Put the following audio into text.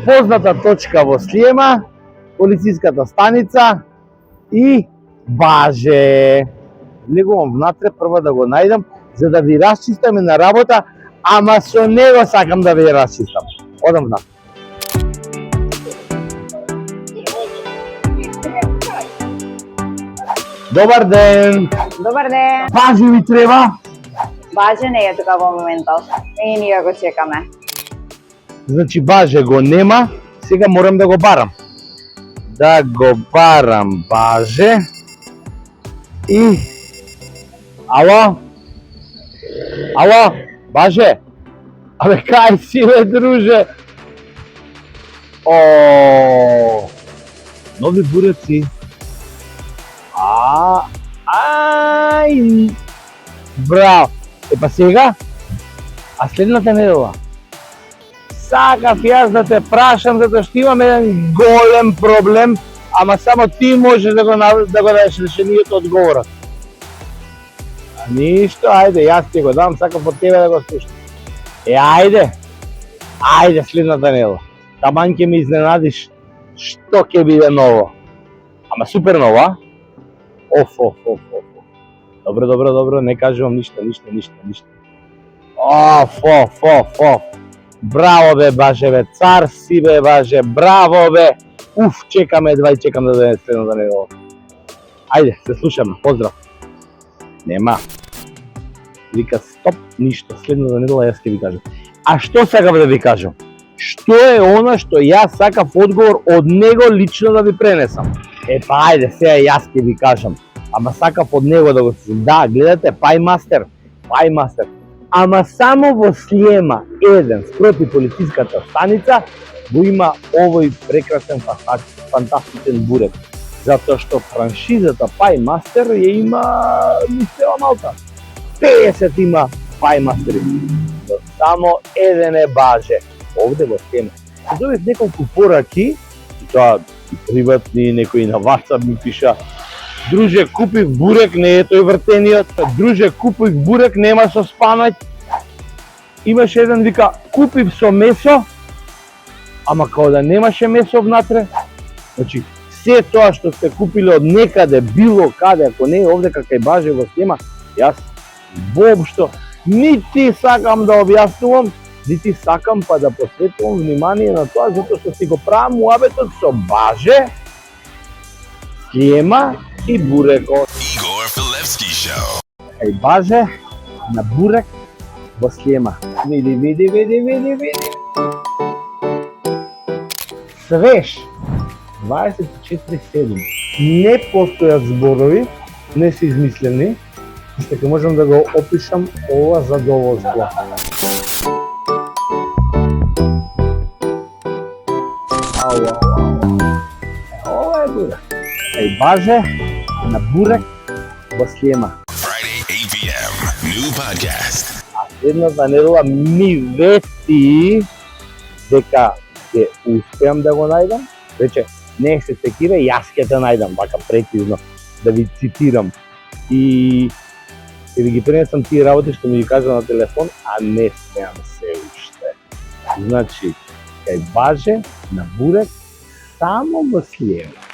позната точка во Слиема, полициската станица и Баже. Влегувам внатре прво да го најдам, за да ви расчистам на работа, ама со него сакам да ви расчистам. Одам внатре. Добар ден! Добар ден! Баже ви треба? Баже не е тука во моментот. И ние го чекаме. Значи Баже го нема, сега морам да го барам. Да го барам Баже. И... Ало? Ало? Баже? Абе, кај си, бе, друже? О, нови буреци. Ај! Браво! Епа сега, а следната недела, сакав јас да те прашам, затоа што имам еден голем проблем, ама само ти можеш да го дадеш решението, одговорот. А ништо, ајде, јас ти го дам, сакав од тебе да го слушам. Ајде, следната недела. Таман ќе ме изненадиш што ќе биде ново. Ама супер ново, а? Оф. Добро, не кажувам ништо. Оф. Браво бе, Баже бе, цар си бе, Баже, браво бе. Чекам да дојде следната недела. Ајде, се слушаме, поздрав. Нема. Вика, стоп, ништо, следната недела јас ќе ви кажам. А што сакав да ви кажам? Што е она што јас сакав одговор од него лично да ви пренесам? Епа, ајде, сега јас ќе ви кажам. Ама сакав од него да го слушам. Да, гледате, Пајмастер. Ама само во Слиема, еден, спроти полициската станица, го има овој прекрасен, фантастичен бурек. Затоа што франшизата Пајмастер ја има низ цела Малта. 50 има Пајмастери. Но само еден е Баже. Овде во Слиема. Добив неколку пораки, тоа приватни, некои на WhatsApp ми пиша: друже, купив бурек, не е тој вртениот. Друже, купив бурек, нема со спанаќ. Имаше еден вика, купив со месо, ама као да немаше месо внатре. Значи, се тоа што сте купиле од некаде, било каде, ако не е овде кај Баже во Слиема, јас воопшто нити сакам да објаснувам, нити сакам па да посветувам внимание на тоа, затоа што си го правам муабетот со Баже, Слиема и бурекот. Igor Filevski Show. Кај Баже на бурек во Слиема. Види. Свеж. 24/7. Не постојат зборови, не се измислени. Така можам да го опишам ова задоволство. Ова е бурек. Кај Баже на бурек во Слиема. Friday, 8 p.m. New podcast. А следната недела ми вети дека ќе успеам да го најдам. Рече, не се секира, јас ќе те најдам, вака прецизно, да ви цитирам. И ќе ви ги пренесам тие работи што ми ги кажа на телефон, а не смеам се уште. Значи, кај Баже на бурек само во Слиема.